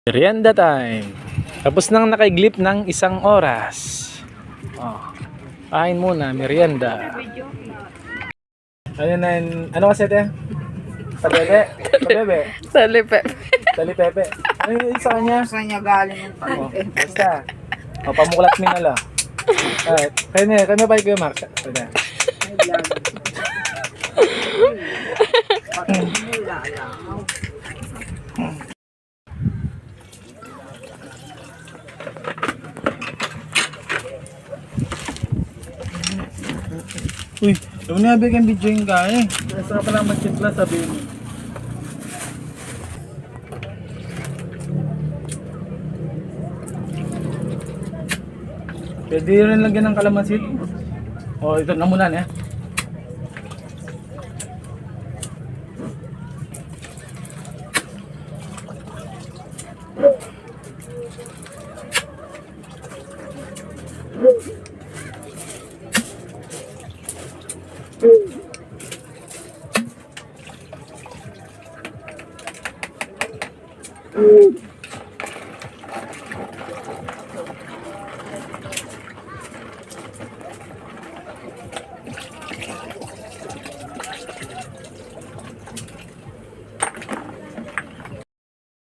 Merienda time. Tapos nang nakaiglip ng 1 oras. Oh, kain muna, merienda. Ano na yun? Ano kasi ito? Pabebe? Pabebe? Talipe. Talipepe? Ano yung sa kanya? Sa kanya galing yung Oh, basta. O, pamuklat mo na lang. Kaya pa kayo, Mark. Pwede. Uy, yung nabi kang video yung kaya eh. Basta ka pala magkitla, sabihin mo. Pwede rin lagyan ng kalamansi. O, ito na muna eh.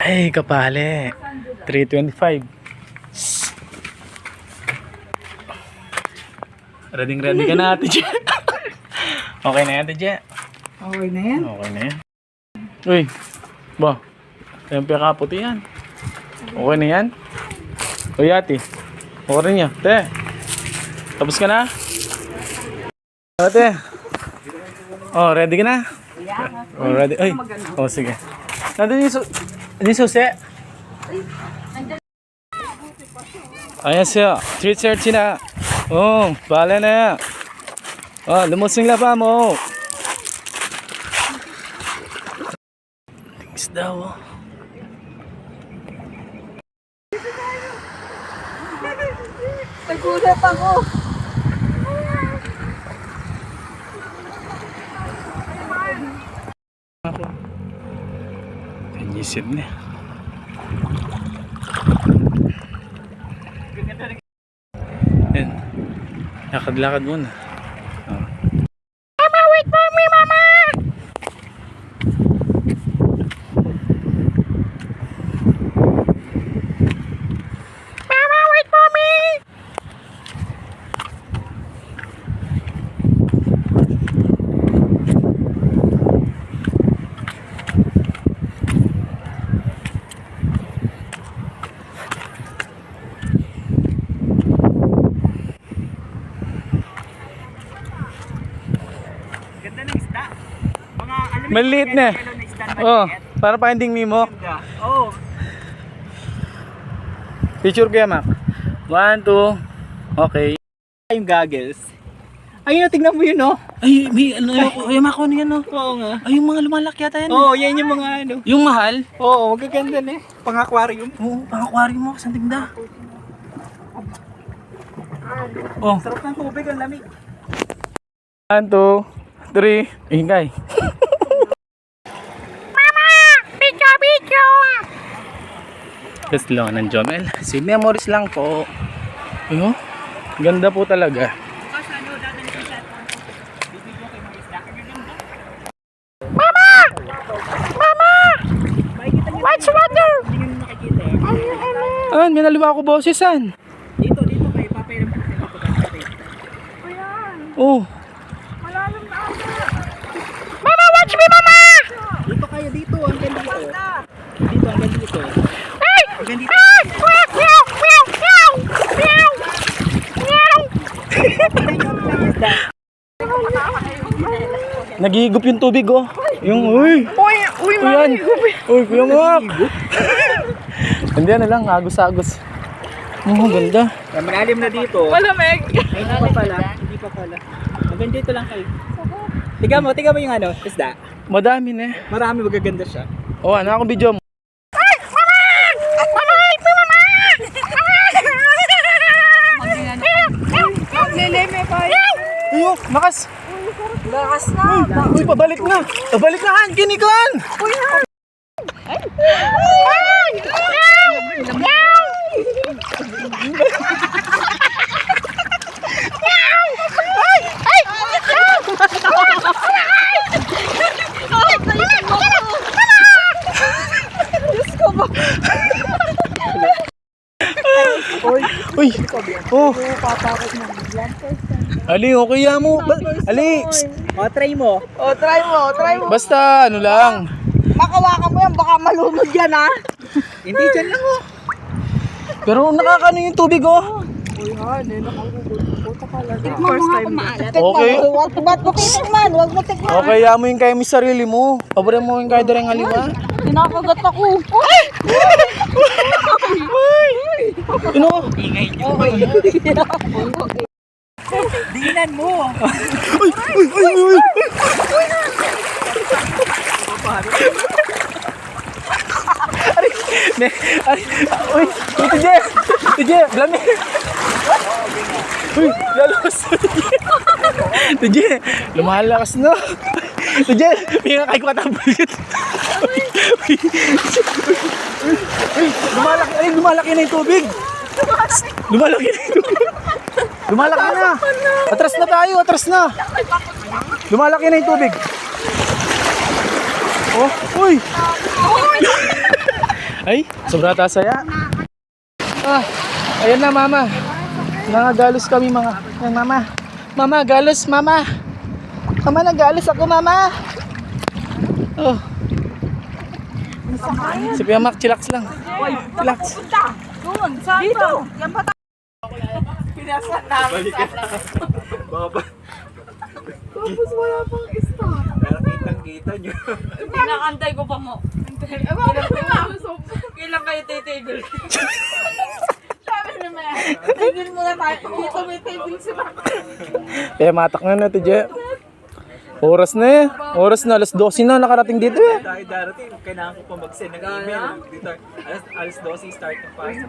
Ay, kapale. 325. Ready ka na, Ate Je. Okay na yan, Ate Je. Okay na yan. Okay na yan. Uy, ba? Tempe ka puti yan. Okay na yan? Uy, Ate. Okay rin yan. Te, tapos ka na? Ate. Oh, ready ka na? Oh, ready. Ay, oh, sige. Nandun yung susi. Ayan siya. 3:30 na. Oh, bala na yan. Oh, lumusing na pa mo. Thanks daw. Oh. Nagulat ako. Isip niya. Yan. Lakad-lakad muna. Oh. Mama, wait for me, Mama! Mama, wait for me! Maliit na. Oh, para Finding Nemo. Oh. Picture kaya, Mac. 1, 2. Okay. Yung goggles. Ayun, tingnan mo yun, oh. Ay, may ano ay Mac, ano yan, oh? Oo nga. Ay, yung mga lumalaki yata yan. Oo, yan yung mga ano. Yung mahal? Oo, magaganda na eh. Pang-aquarium. Oo, pang-aquarium mo, kasang tigda. Oh. Sarap ng tubig, ang lamig. 1, 2, 3. Ingay. Picture! Tapos lang ng Jomel. Si memories lang po. Ano? Ganda po talaga. Mama! Mama! What's water? Hindi nyo nakikita eh. Ah, may naliwa ako boses, an? Dito kayo, papairam ko sa ito. Oh. Mama, watch me, Mama! Dito kayo, dito. Hanggang dito. Dito, hanggang dito. Hey! Hanggang dito. Hey! Meow! Meow! Meow! Meow! Meow! Nagigop yung tubig, oh. Yung, uy. Uy, Yan. Uy, kuya Mak. Hindi, ano lang, agos-agos. Oh, ganda. Malalim na dito. Malamig. Ay, hindi pa pala. Hindi pa pala. Hanggang dito lang kayo. Tiga mo yung ano, isda. Madami na eh. Marami, magaganda siya. Oh, ano akong video mo? Ay! Mama! Mama! Ito, Mama! Lileme pa. Ayo, lakas. Lakas na. Uy, pabalik na. Pabalik na, Han. Kinikan. Ay! Uy! Oh! Ali, okay yan mo. Ali! O, try mo. O, try mo, try mo. Basta, ano lang. Makawakan mo yan, baka malunod yan, ha? Hindi, dyan lang oh. Pero nakakano yung tubig, oh. First time maalat. Okay. Huwag mo titikman, huwag mo tikman. Okay, mo yung kaya mo yung sarili mo. Paborin mo yung kaya direng aliwa. Kinakagat ako. Ano? Ingay niyo. Dinan mo. Uy, Tije! Tije, blami! Uy, lalabas na Tije! Lumalakas na! Tije, pinakay ko katapos yun! Uy, lumalaki na yung tubig! Lumalaki na yung tubig! Lumalaki na! Atras na tayo, atras na! Lumalaki na yung tubig! Oh, uy! Ay, sobra tasaya. Ah, ayan na mama. Nangagalos kami mga. Ayan mama. Mama, galos mama. Mama, nagalos ako mama. Oh. Si Pia Mac, chillax lang. Chillax. Doon, saan dito? Yan pa tayo. Pinasan namin sa Tapos wala pang stop. Kitang-kita nyo. Pinakantay ko pa mo. Kailan kayo titigil? Sabi naman, tigil muna tayo. Dito may table si Mama. Matak na natin, Je. Oras na eh. Oras na, alas 12 na nakarating dito eh. Dahil darating, kailangan ko pa mag-send ng email. Dito, alas 12 start ng fast.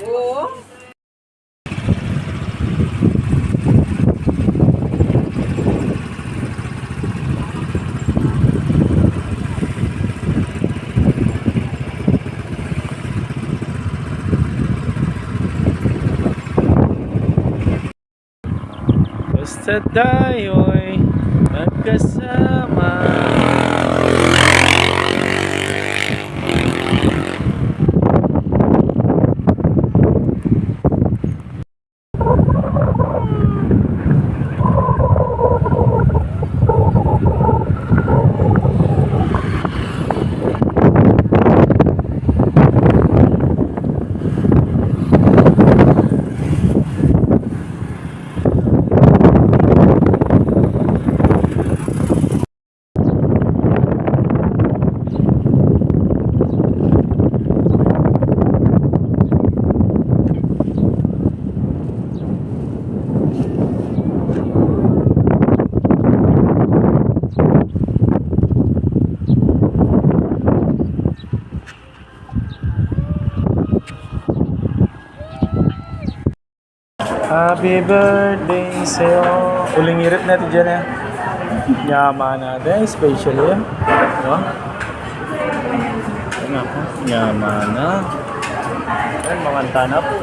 Oo. Basta tayo'y magkasama. Happy birthday sa'yo. Uling irit natin dyan eh. Yaman natin, especially. No? Ano ako? Yaman na. Ayan, mamanta na po.